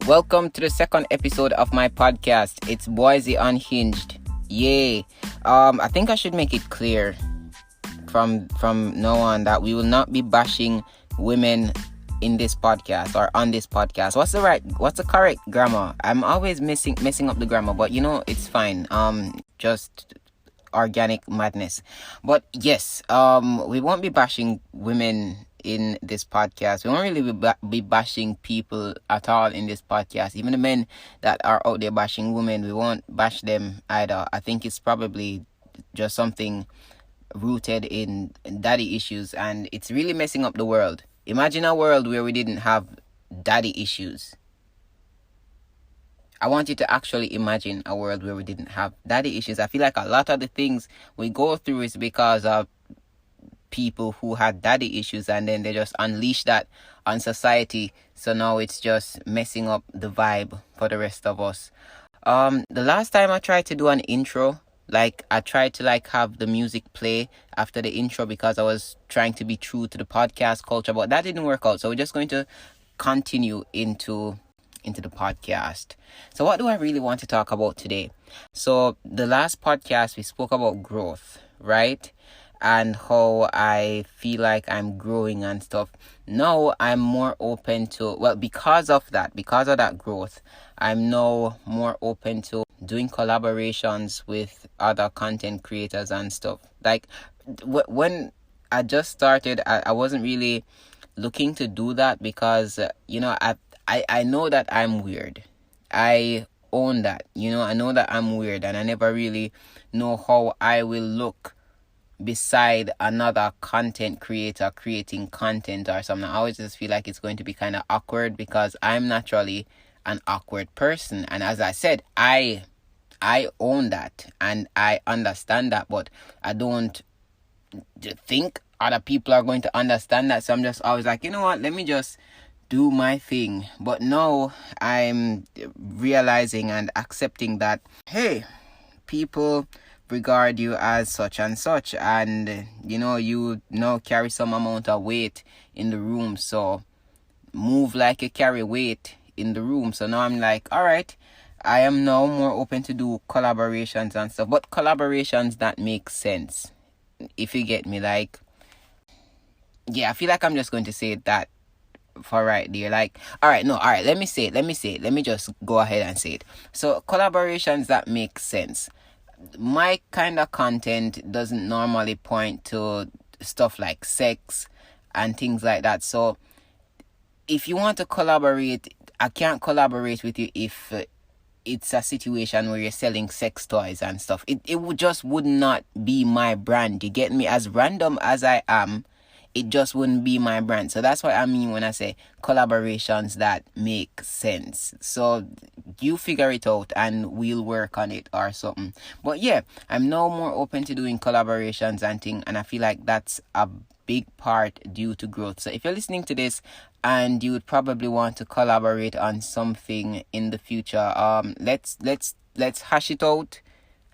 Welcome to the second episode of my podcast. It's Bwoizy Unhinged. Yay. I think I should make it clear from now on that we will not be bashing women in this podcast or on this podcast. What's the correct grammar? I'm always messing up the grammar, but it's fine. Just organic madness. But yes, we won't be bashing women in this podcast. We won't really be bashing people at all in this podcast. Even the men that are out there bashing women, we won't bash them either. I think it's probably just something rooted in daddy issues, and it's really messing up the world. Imagine a world where we didn't have daddy issues. I want you to actually imagine a world where we didn't have daddy issues. I feel like a lot of the things we go through is because of people who had daddy issues, and then they just unleash that on society. So now it's just messing up the vibe for the rest of us. The last time I tried to do an intro, I tried to have the music play after the intro because I was trying to be true to the podcast culture, but that didn't work out. So we're just going to continue into the podcast. So what do I really want to talk about today? So the last podcast we spoke about growth, right? And how I feel like I'm growing and stuff. Now I'm more open to, because of that growth, I'm now more open to doing collaborations with other content creators and stuff. When I just started, I wasn't really looking to do that because I know that I'm weird. I own that. I know that I'm weird, and I never really know how I will look beside another content creator creating content or something. I always just feel like it's going to be kind of awkward because I'm naturally an awkward person. And as I said, I own that and I understand that, but I don't think other people are going to understand that. So I'm just always like, you know what, let me just do my thing. But now I'm realizing and accepting that, hey, people regard you as such and such, and you now carry some amount of weight in the room, so move like you carry weight in the room. So now I'm like, all right, I am now more open to do collaborations and stuff, but collaborations that make sense, if you get me. I feel like I'm just going to say that for right there. Let me say it. Let me just go ahead and say it. So collaborations that make sense. My kind of content doesn't normally point to stuff like sex and things like that. So if you want to collaborate, I can't collaborate with you if it's a situation where you're selling sex toys and stuff. It would not be my brand. You get me? As random as I am, it just wouldn't be my brand. So that's what I mean when I say collaborations that make sense. So you figure it out and we'll work on it or something. But yeah, I'm now more open to doing collaborations and things, and I feel like that's a big part due to growth. So if you're listening to this and you would probably want to collaborate on something in the future, let's hash it out,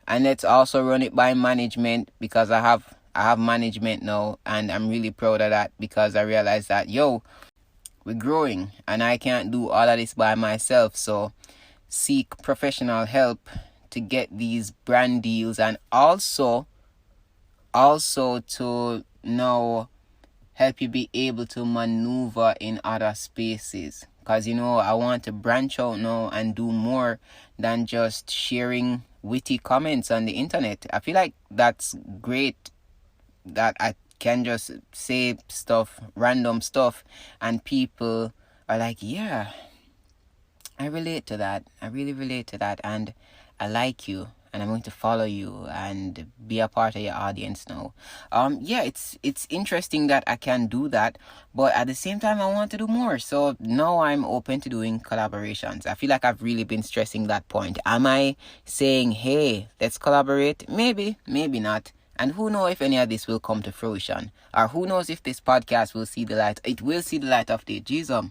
and let's also run it by management, because I have management now, and I'm really proud of that because I realized that we're growing and I can't do all of this by myself. So seek professional help to get these brand deals, and also to now help you be able to maneuver in other spaces, because I want to branch out now and do more than just sharing witty comments on the internet. I feel like that's great, that I can just say random stuff, and people are like, yeah, I relate to that. I really relate to that, and I like you, and I'm going to follow you and be a part of your audience now. It's interesting that I can do that, but at the same time I want to do more. So now I'm open to doing collaborations. I feel like I've really been stressing that point. Am I saying, hey, let's collaborate? Maybe not. And who knows if any of this will come to fruition, or who knows if this podcast will see the light. It will see the light of day. Jesus.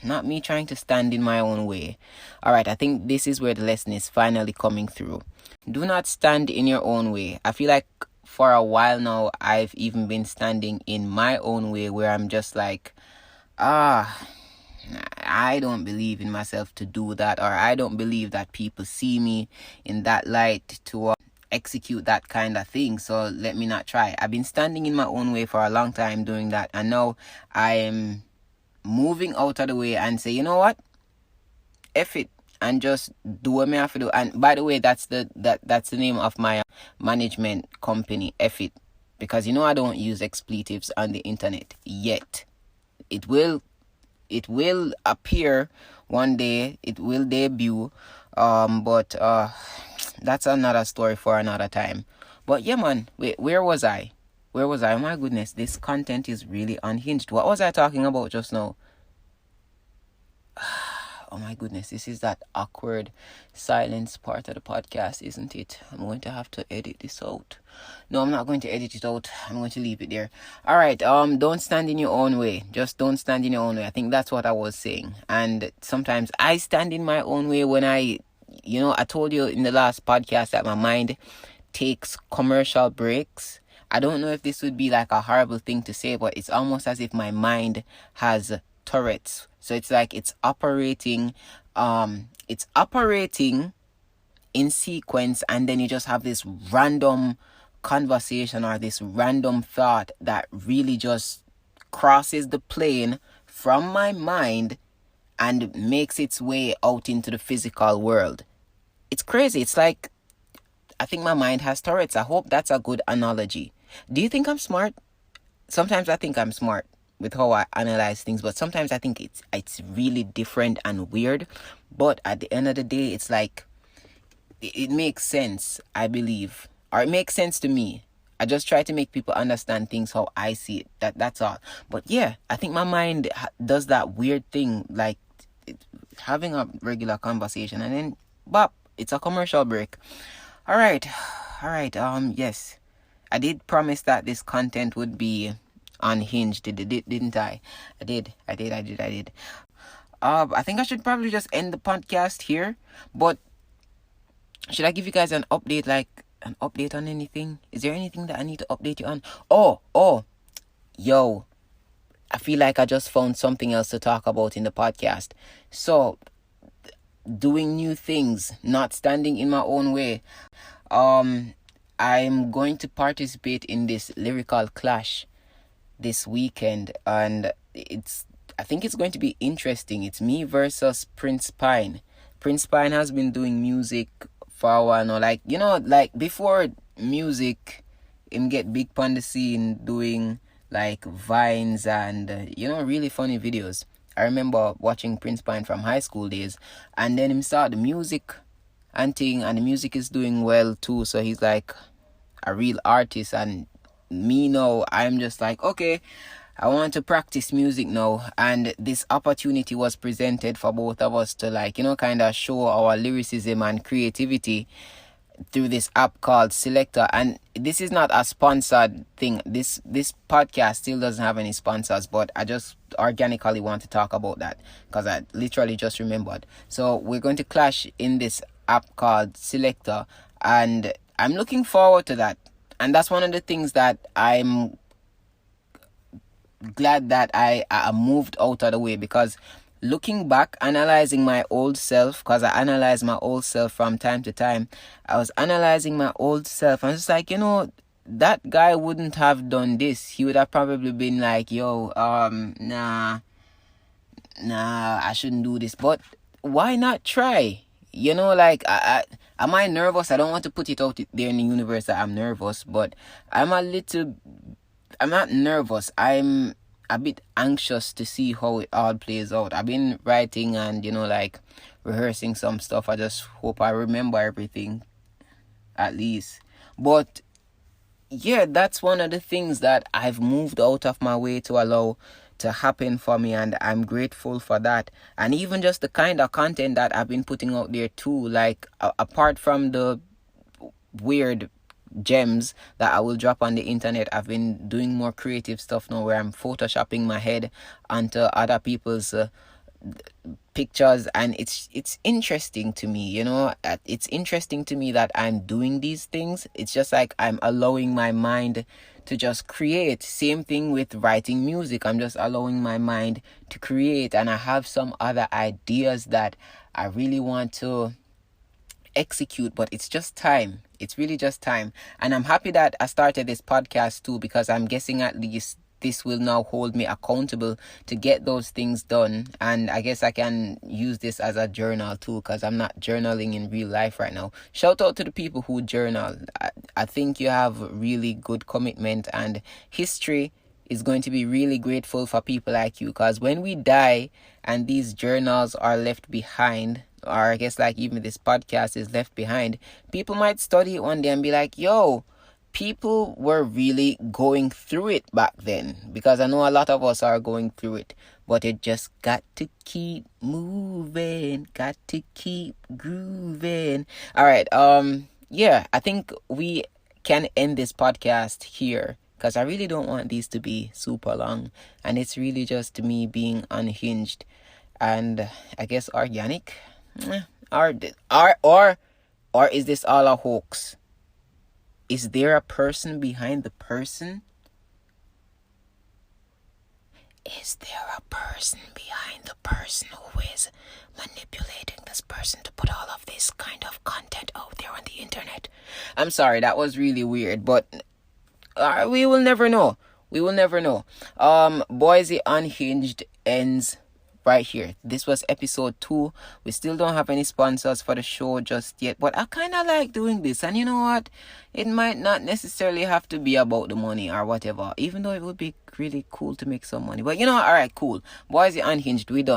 Not me trying to stand in my own way. Alright, I think this is where the lesson is finally coming through. Do not stand in your own way. I feel like for a while now, I've even been standing in my own way, where I'm just like, I don't believe in myself to do that, or I don't believe that people see me in that light to execute that kind of thing. So let me not try. I've been standing in my own way for a long time doing that, and now I am moving out of the way and say, you know what, F it, and just do what me have to do. And by the way, that's the name of my management company, F it, because I don't use expletives on the internet yet. It will appear one day. It will debut, but that's another story for another time. But yeah, man, wait, where was I? My goodness, this content is really unhinged. What was I talking about just now? Oh my goodness, this is that awkward silence part of the podcast, isn't it? I'm going to have to edit this out. No, I'm not going to edit it out. I'm going to leave it there. All right, don't stand in your own way. Just don't stand in your own way. I think that's what I was saying. And sometimes I stand in my own way when I told you in the last podcast that my mind takes commercial breaks. I don't know if this would be like a horrible thing to say, but it's almost as if my mind has turrets. So it's like it's operating in sequence, and then you just have this random conversation or this random thought that really just crosses the plane from my mind and makes its way out into the physical world. It's crazy. It's like, I think my mind has turrets. I hope that's a good analogy. Do you think I'm smart? Sometimes I think I'm smart with how I analyze things, but sometimes I think it's really different and weird. But at the end of the day, it's like it makes sense, I believe, or it makes sense to me. I just try to make people understand things how I see it. That's all. But yeah, I think my mind does that weird thing, like having a regular conversation, and then bop, it's a commercial break. All right. Yes, I did promise that this content would be unhinged, didn't I? I did. I think I should probably just end the podcast here. But should I give you guys an update, like an update on anything? Is there anything that I need to update you on? Yo, I feel like I just found something else to talk about in the podcast. So, doing new things, not standing in my own way. I'm going to participate in this lyrical clash this weekend, and I think it's going to be interesting. It's me versus Prince Pine. Prince Pine has been doing music for a while now. Like before music, him get big on the scene doing like vines and really funny videos. I remember watching Prince Pine from high school days, and then him start the music and thing, and the music is doing well too. So he's like a real artist, and me now, I'm just like, okay, I want to practice music now, and this opportunity was presented for both of us to kind of show our lyricism and creativity through this app called Selector. And this is not a sponsored thing. This podcast still doesn't have any sponsors, but I just organically want to talk about that because I literally just remembered. So we're going to clash in this app called Selector, and I'm looking forward to that. And that's one of the things that I'm glad that I moved out of the way, because looking back, analyzing my old self, because I analyze my old self from time to time, I was analyzing my old self, and I was like, that guy wouldn't have done this. He would have probably been like, yo, nah, I shouldn't do this. But why not try? Am I nervous? I don't want to put it out there in the universe that I'm nervous, but I'm not nervous. I'm a bit anxious to see how it all plays out. I've been writing and, rehearsing some stuff. I just hope I remember everything, at least. But yeah, that's one of the things that I've moved out of my way to allow to happen for me, and I'm grateful for that. And even just the kind of content that I've been putting out there too, like apart from the weird gems that I will drop on the internet, I've been doing more creative stuff now where I'm photoshopping my head onto other people's pictures, and it's interesting to me, you know. It's interesting to me that I'm doing these things. It's just like I'm allowing my mind to just create. Same thing with writing music. I'm just allowing my mind to create, and I have some other ideas that I really want to execute, but it's just time. It's really just time. And I'm happy that I started this podcast too, because I'm guessing at least this will now hold me accountable to get those things done. And I guess I can use this as a journal too, because I'm not journaling in real life right now. Shout out to the people who journal. I think you have really good commitment, and history is going to be really grateful for people like you, because when we die and these journals are left behind, or I guess like even this podcast is left behind, people might study it one day and be like, yo, people were really going through it back then. Because I know a lot of us are going through it, but it just got to keep moving, got to keep grooving. All right, yeah, I think we can end this podcast here, because I really don't want these to be super long, and it's really just me being unhinged and I guess organic. Or is this all a hoax? Is there a person behind the person? Is there a person behind the person who is manipulating this person to put all of this kind of content out there on the internet? I'm sorry, that was really weird, but we will never know. We will never know. Bwoizy Unhinged ends right here. This was episode 2. We still don't have any sponsors for the show just yet, but I kind of like doing this, and you know what, it might not necessarily have to be about the money or whatever, even though it would be really cool to make some money. But you know, all right, cool. Bwoizy Unhinged, we done.